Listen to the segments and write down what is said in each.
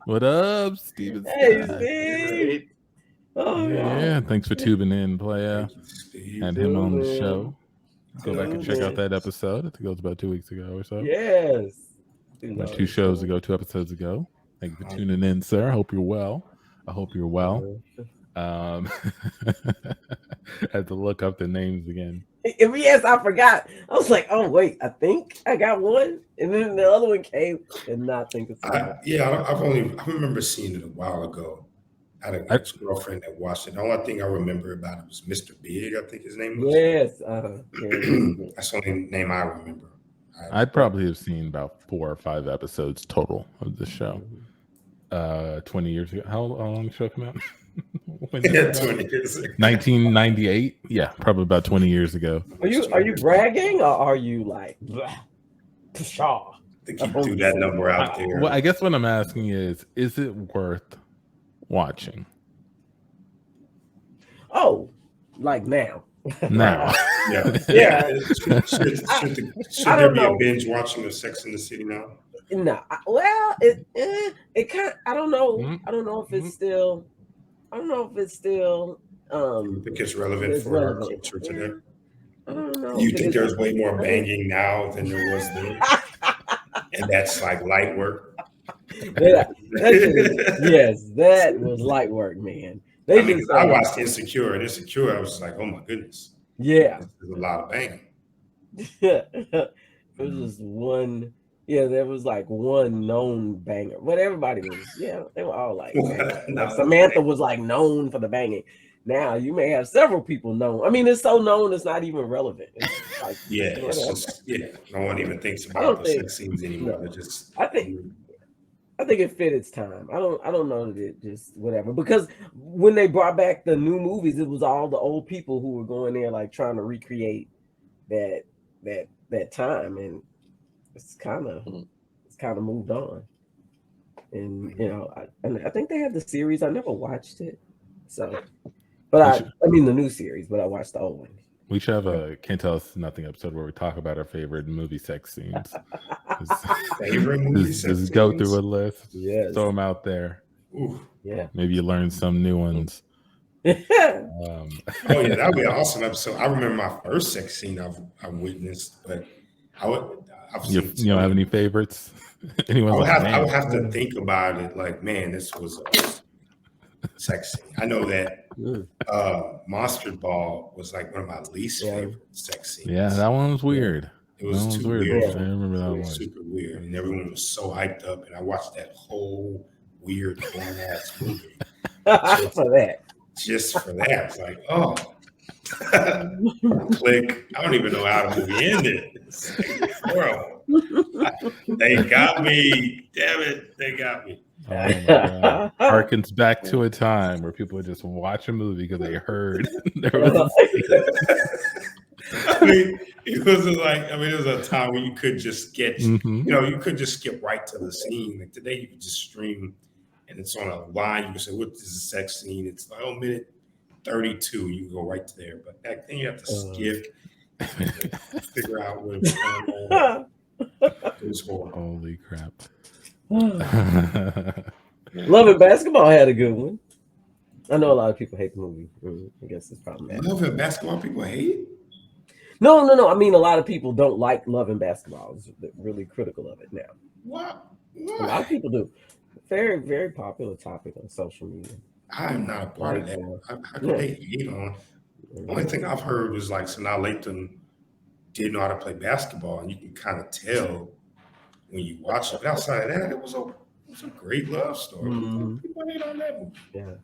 What up, Steven? Hey, Steve. Oh, yeah, thanks for tuning in, playa. Had him on the show. Go back and check out that episode. I think it was about 2 weeks ago or so. Yes. 2 shows ago, 2 episodes ago. Thank you for tuning in, sir. I hope you're well. I hope you're well. Had to look up the names again. Yes, I forgot. I was like, oh wait, I think I got one, and then the other one came, and not think it's. I remember seeing it a while ago. I had an ex-girlfriend that watched it. The only thing I remember about it was Mr. Big, I think his name was. Yes. That's the only name I remember. I'd probably have seen about 4 or 5 episodes total of the show. 20 years ago. How long did the show come out? 20 years ago. 1998? Yeah, probably about 20 years ago. Are you bragging, or are you like, pshaw? To keep through that number out there. Well, I guess what I'm asking is it worth watching? Oh, like now. Now. Yeah. Should there be a binge watching of Sex in the City now? No. Well, it kind of, I don't know. I don't know if it's still. I don't know if it's still. I think it's relevant for our culture today. I don't know. You think there's way more banging now than there was then? And that's like light work. Yes, that was light work, man. I watched Insecure, and Insecure, I was like, oh my goodness. Yeah. There's a lot of banging. Yeah. It was just one. Yeah, there was like one known banger, but everybody was, they were all like, Samantha was like known for the banging. Now you may have several people known. I mean, it's so known it's not even relevant. It's like, no one even thinks about the sex scenes anymore. No, I think it fit its time. I don't know that it just whatever, because when they brought back the new movies, it was all the old people who were going there like trying to recreate that time, and it's kind of moved on. And I think they had the series. I never watched it, so. But I mean the new series, but I watched the old one. We should have a Can't Tell Us Nothing episode where we talk about our favorite movie sex scenes. Just go through a list. Yes. Throw them out there. Ooh. Yeah. Maybe you learn some new ones. That'd be an awesome episode. I remember my first sex scene I witnessed, but you don't have any favorites? Anyone? I would have to think about it. Like, man, this was sex scene. I know that Monster Ball was like one of my least favorite sex scenes. Yeah, that one was weird. It was too weird. I remember that one. Super weird, and everyone was so hyped up, and I watched that whole weird boring ass movie just for that. It's like, oh, click. I don't even know how the movie ended. It's horrible. They got me. Damn it, they got me. Oh my God. Harkens back to a time where people would just watch a movie because they heard there was it was a time where you could just sketch, you could just skip right to the scene. Like today, you could just stream and it's on a line. You can say, what is a sex scene? It's like, minute 32. You can go right to there. But back then, you have to skip, figure out what was going on. It was horrible. Holy crap. Love and Basketball had a good one. I know a lot of people hate the movie. I guess it's problematic. Love and Basketball, people hate it? No. I mean, a lot of people don't like Love and Basketball. They're really critical of it now. What? A lot of people do. Very, very popular topic on social media. I'm not a part of that. How could they hate on? The only thing I've heard is like Sanaa Lathan didn't know how to play basketball, and you can kind of tell when you watch it. But outside of that, it was a great love story. People hate on that movie. Yeah,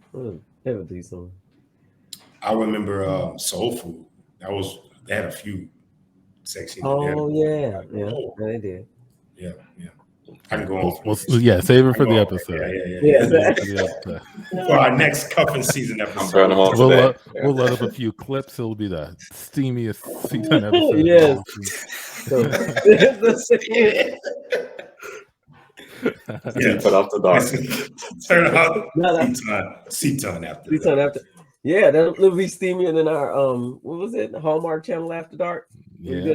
it was decent. I remember Soul Food. They had a few sexy. Oh yeah, they did. Yeah. I can go on. Save it for the episode. For our next cuffing season episode. We'll load up a few clips. It'll be the steamiest season episode. Yes. Put off the dark. Turn off C-Ton after. Yeah, that'll be steamier than our what was it? The Hallmark Channel After Dark. Yeah.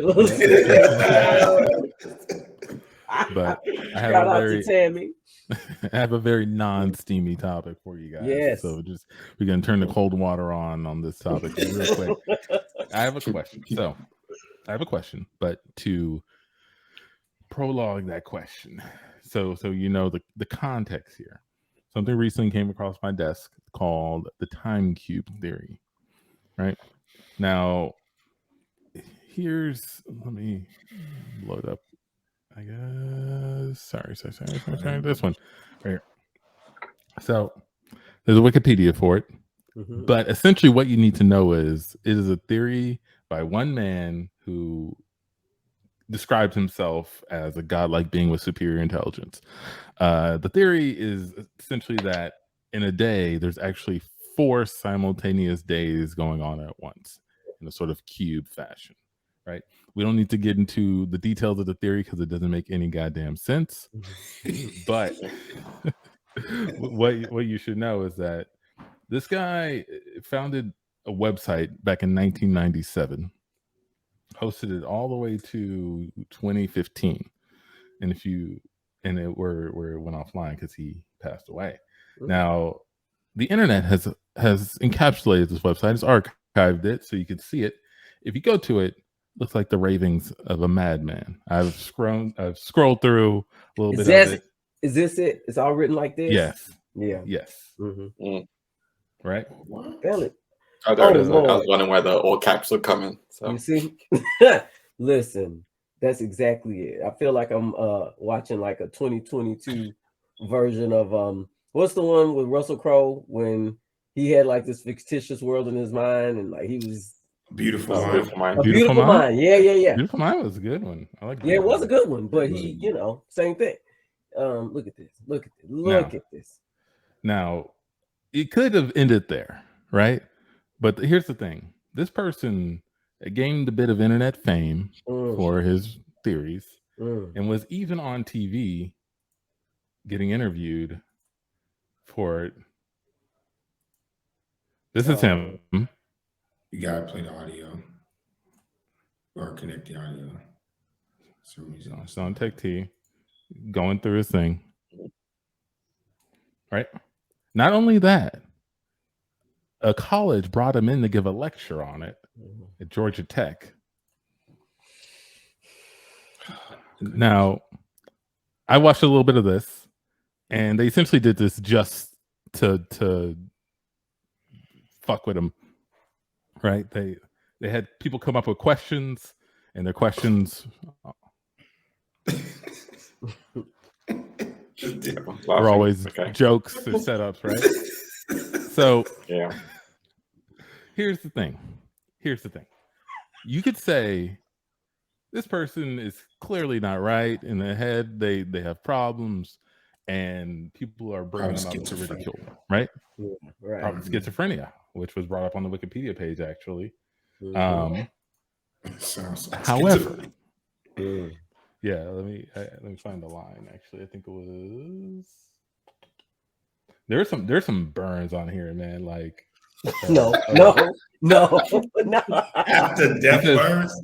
But I have Shout a out very to Tammy. I have a very non-steamy topic for you guys. Yes. So just we're gonna turn the cold water on this topic real quick. I have a question. So I have a question, but to prologue that question, so you know the context here. Something recently came across my desk called the time cube theory. Right now, let me load up. I guess. Sorry. This one right here. So there's a Wikipedia for it. Mhm. But essentially what you need to know is it is a theory by one man who describes himself as a godlike being with superior intelligence. The theory is essentially that in a day, there's actually 4 simultaneous days going on at once in a sort of cube fashion, right? We don't need to get into the details of the theory because it doesn't make any goddamn sense. But what you should know is that this guy founded a website back in 1997, hosted it all the way to 2015, and it went offline because he passed away. Now, the internet has encapsulated this website, it's archived it so you can see it. If you go to it, looks like the ravings of a madman. I've scrolled through a little bit of it. Is this it? It's all written like this? Yes. Yeah. Yes. Right? Damn it. Oh, there it is. I was wondering where the all caps are coming. So. You see? Listen, that's exactly it. I feel like I'm watching like a 2022 version of what's the one with Russell Crowe when he had like this fictitious world in his mind and like he was Beautiful Mind. A Beautiful Mind. Yeah. Beautiful Mind was a good one. I like. Yeah, it was a good one, but he, same thing. Look at this. Look at this. Now, it could have ended there, right? But here's the thing: this person gained a bit of internet fame for his theories, and was even on TV, getting interviewed for it. This is him. You gotta play the audio or connect the audio. So it's on Tech T, going through his thing. Right. Not only that, a college brought him in to give a lecture on it at Georgia Tech. Now, I watched a little bit of this, and they essentially did this just to fuck with him. Right? They had people come up with questions, and their questions were always jokes or setups, right? So here's the thing. You could say this person is clearly not right in the head. They have problems, and people are bringing them up to ridicule, right? Right. Probably schizophrenia, which was brought up on the Wikipedia page, actually. However, yeah, let me find the line. Actually, I think it was there's some burns on here, man. Like no. After death burns.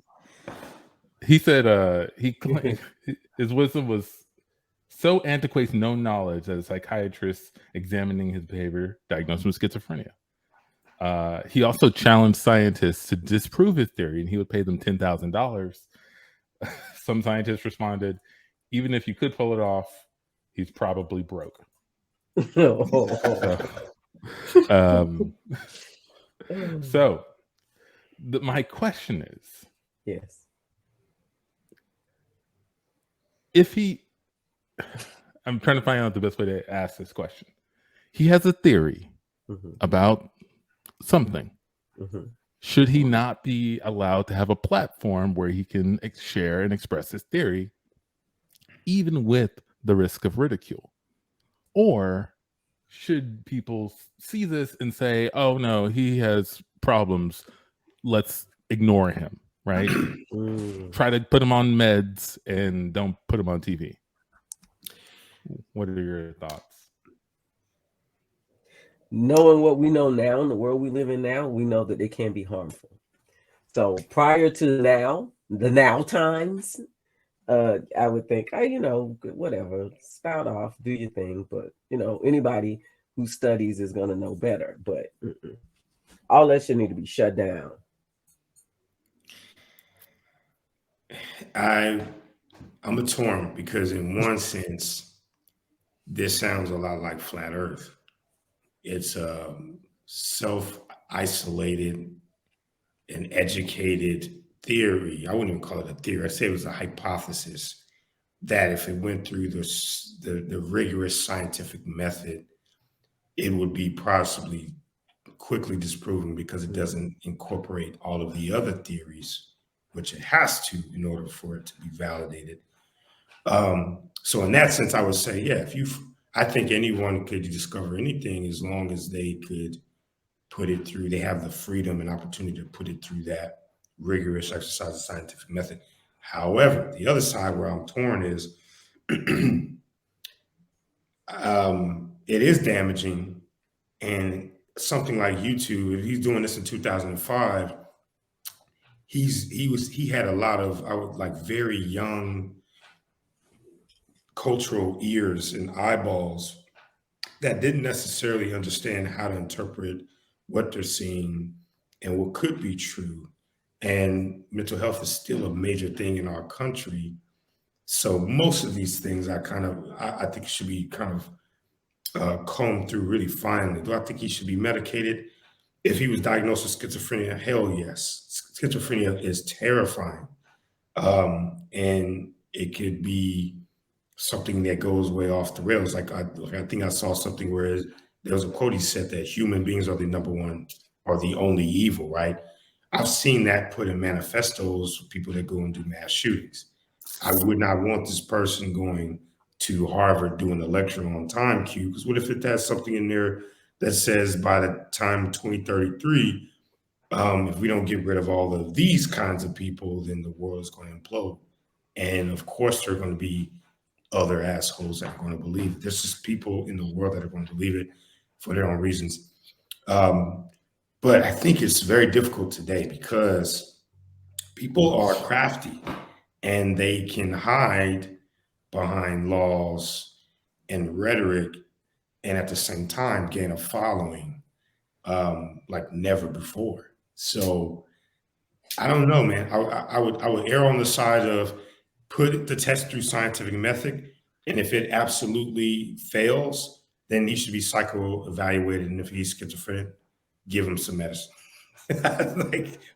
He said he claimed his wisdom was so antiquates known knowledge that a psychiatrist examining his behavior diagnosed him with schizophrenia. He also challenged scientists to disprove his theory, and he would pay them $10,000. Some scientists responded, "Even if you could pull it off, he's probably broke." So my question is, yes, if I'm trying to find out the best way to ask this question. He has a theory about something. Should he not be allowed to have a platform where he can share and express his theory, even with the risk of ridicule? Or should people see this and say, oh no, he has problems, let's ignore him, right? Try to put him on meds and don't put him on TV. What are your thoughts? Knowing what we know now in the world we live in now, we know that it can be harmful. So prior to now, the now times, I would think, whatever, spout off, do your thing. But anybody who studies is gonna know better. But all that shit need to be shut down. I'm a torn because in one sense, this sounds a lot like flat Earth. It's self-isolated and educated theory. I wouldn't even call it a theory. I'd say it was a hypothesis that if it went through the rigorous scientific method, it would be possibly quickly disproven because it doesn't incorporate all of the other theories, which it has to in order for it to be validated. So in that sense, I would say, yeah, I think anyone could discover anything as long as they could put it through, they have the freedom and opportunity to put it through that rigorous exercise of scientific method. However, the other side where I'm torn is it is damaging, and something like YouTube, if he's doing this in 2005, he had a lot of very young cultural ears and eyeballs that didn't necessarily understand how to interpret what they're seeing and what could be true. And mental health is still a major thing in our country. So most of these things I think should be kind of combed through really finely. Do I think he should be medicated? If he was diagnosed with schizophrenia, hell yes. Schizophrenia is terrifying. And it could be something that goes way off the rails. I think I saw something where there was a quote he said that human beings are the number one or the only evil, right? I've seen that put in manifestos for people that go and do mass shootings. I would not want this person going to Harvard doing a lecture on time Q, because what if it has something in there that says by the time 2033, if we don't get rid of all of these kinds of people, then the world is going to implode. And of course, there are going to be other assholes that are going to believe it. There's just people in the world that are going to believe it for their own reasons. But I think it's very difficult today because people are crafty and they can hide behind laws and rhetoric and at the same time gain a following like never before. So I don't know, man. I would err on the side of put the test through scientific method, and if it absolutely fails, then he should be psycho-evaluated, and if he's schizophrenic, give him some medicine.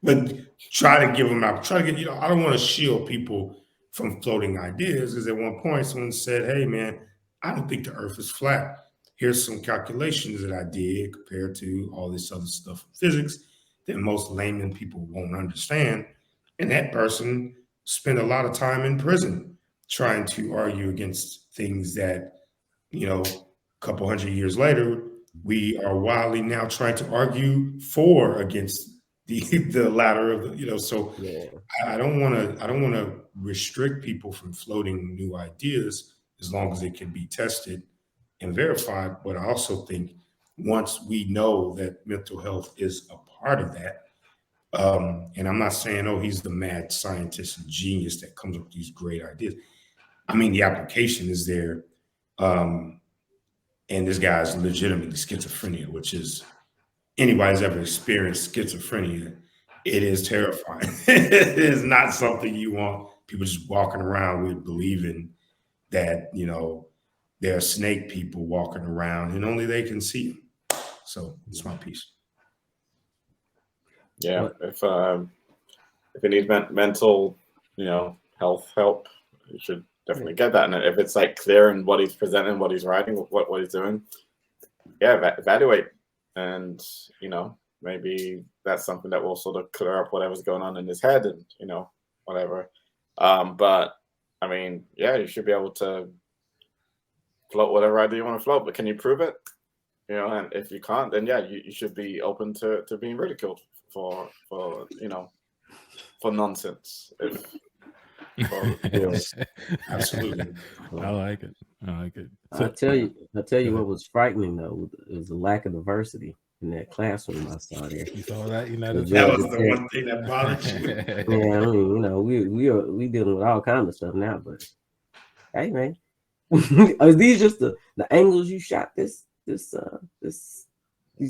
But try to give him out. Try to get, I don't want to shield people from floating ideas, because at one point someone said, hey man, I don't think the earth is flat. Here's some calculations that I did compared to all this other stuff in physics that most layman people won't understand. And that person spent a lot of time in prison trying to argue against things that, a couple hundred years later, we are wildly now trying to argue against the latter of the, so yeah. I don't want to restrict people from floating new ideas as long as it can be tested and verified. But I also think once we know that mental health is a part of that, and I'm not saying, oh, he's the mad scientist and genius that comes up with these great ideas. I mean, the application is there. And this guy's legitimately schizophrenia, which is, anybody's ever experienced schizophrenia, it is terrifying. It is not something you want people just walking around with, believing that, there are snake people walking around and only they can see them. So it's my piece. Yeah, if you need mental, health help, you should definitely get that. And if it's like clear in what he's presenting, what he's writing, what he's doing, yeah, evaluate. And maybe that's something that will sort of clear up whatever's going on in his head, and whatever. But I mean, yeah, you should be able to float whatever idea you want to float. But can you prove it? And if you can't, then yeah, you should be open to being ridiculed for nonsense. Yes, absolutely. I like it. So, I'll tell you what was frightening though is the lack of diversity in that classroom I saw there. You saw that? You know, That was the one thing that bothered you. Yeah, I mean, you know, we dealing with all kinds of stuff now, but hey, man, are these just the angles you shot these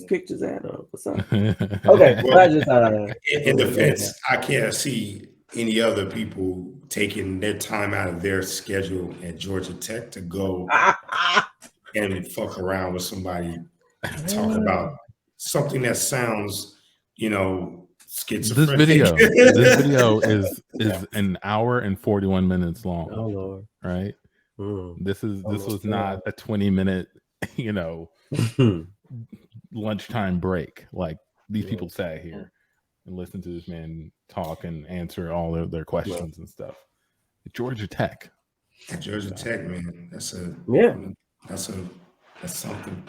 pictures at, or what's up? Okay, Well, I just in defense, I can't see any other people taking their time out of their schedule at Georgia Tech to go and fuck around with somebody, talk about something that sounds, you know, schizophrenic. This video is an hour and 41 minutes long. Oh Lord. Right? This was not a 20-minute, you know, lunchtime break. Like these people sat here and listened to this man talk and answer all of their questions and stuff. Georgia Tech. Georgia Tech, man. That's something.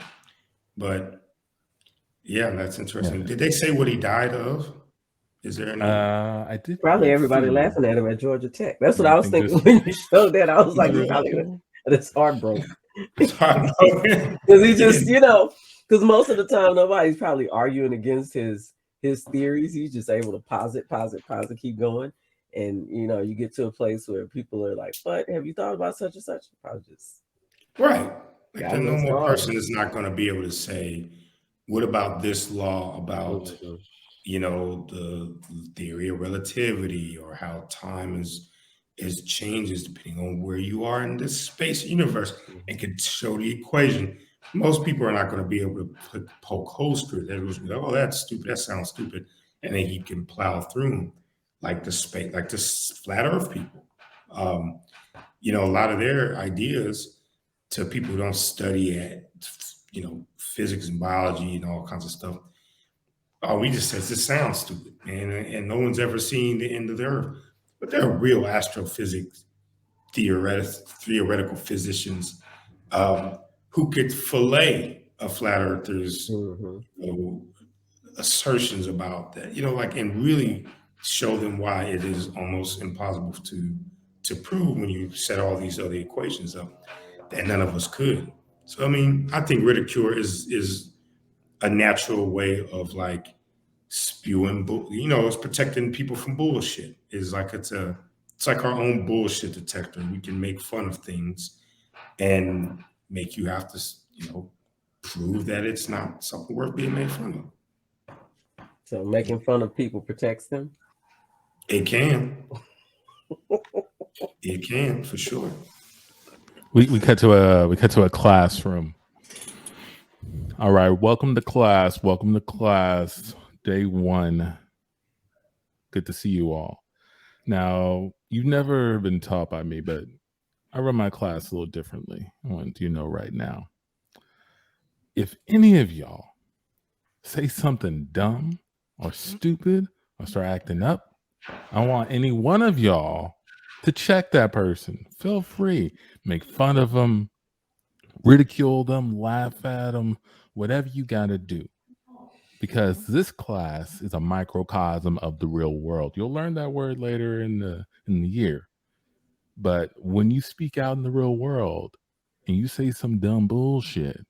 But yeah, that's interesting. Yeah. Did they say what he died of? Is there any? I did. Probably everybody laughing at him at Georgia Tech. That's what I was thinking when you showed that. I was like, it's heartbroken. It's heartbroken. Because he just, you know, because most of the time nobody's probably arguing against his theories. He's just able to posit, keep going. And you know, you get to a place where people are like, "But have you thought about such and such?" Probably just right. Like the normal person is not going to be able to say, "What about this law about, you know, the theory of relativity, or how time is changes depending on where you are in this space universe," and can show the equation. Most people are not going to be able to poke holes through it. They're going to be like, "Oh, that's stupid. That sounds stupid," and then he can plow through them. Like the flat Earth people, you know, a lot of their ideas to people who don't study at, you know, physics and biology and all kinds of stuff. Oh, we just said this sounds stupid, man, and no one's ever seen the end of the Earth. But there are real astrophysics theoretical physicians who could fillet a flat earthers' you know, assertions about that, you know, like, and really show them why it is almost impossible to prove when you set all these other equations up that none of us could. So I mean, I think ridicule is a natural way of like spewing, you know, it's protecting people from bullshit. It's like our own bullshit detector. We can make fun of things and make you have to, you know, prove that it's not something worth being made fun of. So making fun of people protects them? It can. It can, for sure. We cut to a classroom. All right, welcome to class. Welcome to class. Day 1. Good to see you all. Now, you've never been taught by me, but I run my class a little differently. I want you to know right now. If any of y'all say something dumb or stupid or start acting up, I want any one of y'all to check that person. Feel free. Make fun of them, ridicule them, laugh at them, whatever you got to do. Because this class is a microcosm of the real world. You'll learn that word later in the year. But when you speak out in the real world and you say some dumb bullshit,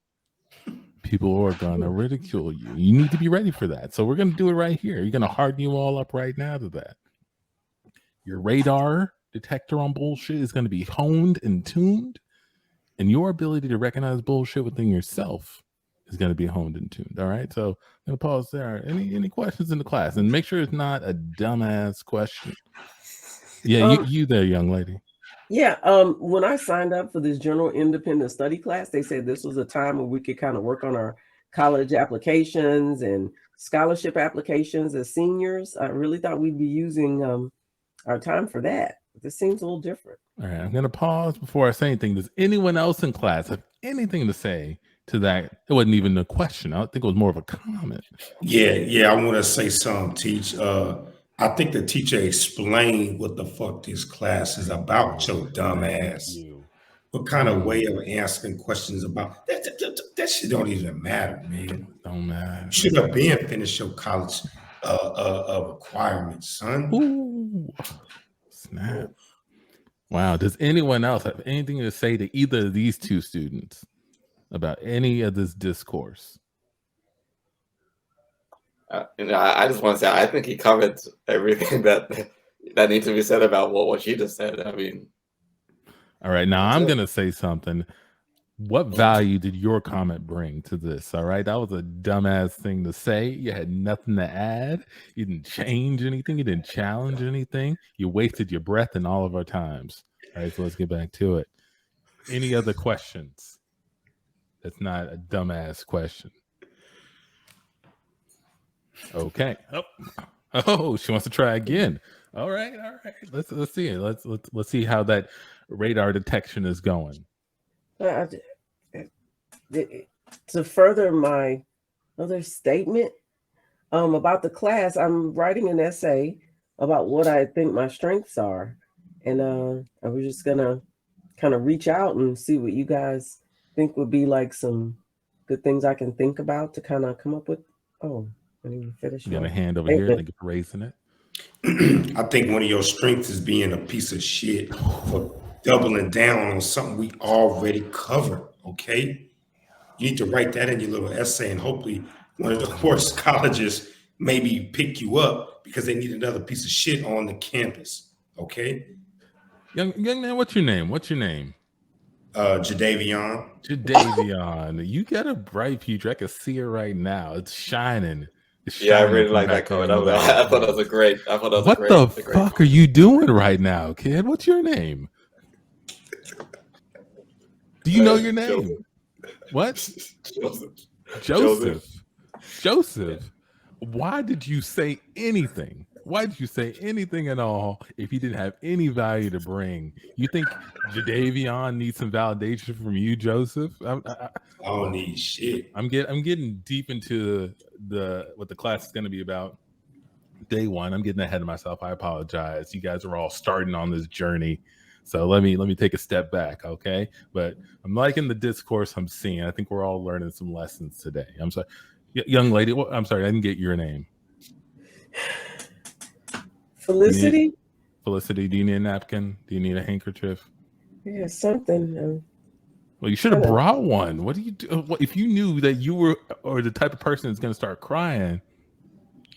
people are going to ridicule you. You need to be ready for that. So we're going to do it right here. You're going to harden you all up right now to that. Your radar detector on bullshit is going to be honed and tuned, and your ability to recognize bullshit within yourself is going to be honed and tuned. All right. So I'm going to pause there. Any questions in the class? And make sure it's not a dumbass question. Yeah, you there, young lady. Yeah. When I signed up for this general independent study class, they said this was a time where we could kind of work on our college applications and scholarship applications as seniors. I really thought we'd be using our time for that. This seems a little different. All right. I'm going to pause before I say anything. Does anyone else in class have anything to say to that? It wasn't even a question. I think it was more of a comment. Yeah. I want to say something, Teach. I think the teacher explained what the fuck this class is about, your dumb ass. What kind of way of answering questions about that shit don't even matter, man. Don't matter. You should have been finished your college requirements, son. Ooh, snap. Wow. Does anyone else have anything to say to either of these two students about any of this discourse? I just want to say I think he covered everything that needs to be said about what she just said. I mean, all right, now I'm gonna say something. What value did your comment bring to this? All right, that was a dumbass thing to say. You had nothing to add. You didn't change anything. You didn't challenge anything. You wasted your breath and all of our times. All right, so let's get back to it. Any other questions? That's not a dumbass question. Okay. Oh, she wants to try again. All right. Let's see it. Let's see how that radar detection is going. To further my other statement about the class, I'm writing an essay about what I think my strengths are, and I was just gonna kind of reach out and see what you guys think would be like some good things I can think about to kind of come up with. Oh, I didn't even finish. You got a hand over here. Thank you for raising it. I think one of your strengths is being a piece of shit for doubling down on something we already covered. Okay, you need to write that in your little essay, and hopefully one of the worst colleges maybe pick you up because they need another piece of shit on the campus. Okay, young man, what's your name? Jadavion. Jadavion, you got a bright future. I can see it right now. It's shining. Yeah, I really like that comment. I thought that was great. What the fuck are you doing right now, kid? What's your name? Do you know your name? What? Joseph. Why did you say anything? Why did you say anything at all if you didn't have any value to bring? You think Jadavion needs some validation from you, Joseph? I don't need shit. I'm getting deep into what the class is going to be about. Day one. I'm getting ahead of myself. I apologize. You guys are all starting on this journey. So let me take a step back, okay? But I'm liking the discourse I'm seeing. I think we're all learning some lessons today. I'm sorry, young lady. I'm sorry, I didn't get your name. Felicity. Felicity, do you need a napkin? Do you need a handkerchief? Yeah, something. Well, you should have brought one. What do you do? If you knew that you were or the type of person that's going to start crying,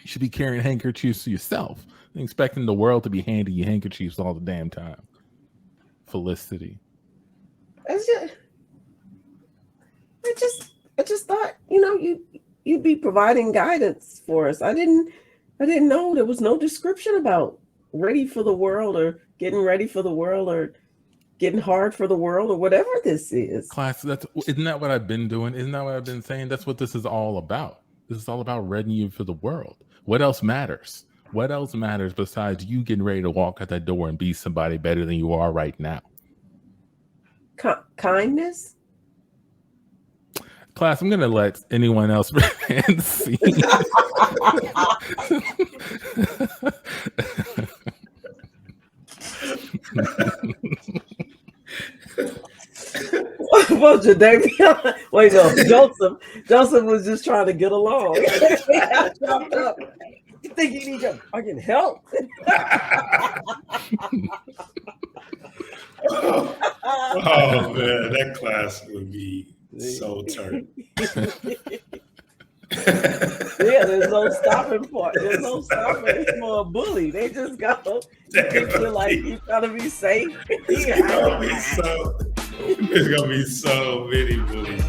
you should be carrying handkerchiefs yourself. And expecting the world to be handing you handkerchiefs all the damn time. Felicity. I just thought, you'd be providing guidance for us. I didn't know there was no description about ready for the world or getting ready for the world or getting hard for the world or whatever this is. Class, isn't that what I've been doing? Isn't that what I've been saying? That's what this is all about. This is all about readying you for the world. What else matters? What else matters besides you getting ready to walk out that door and be somebody better than you are right now? Kindness? Class, I'm going to let anyone else see. Well, Jadavion, wait, no, Joseph was just trying to get along. You think you need your fucking help? Oh man, that class would be so turned. Yeah, there's no stopping point. There's no stopping for a bully. They just go. You feel like you gotta be safe. There's gonna be so many bullies.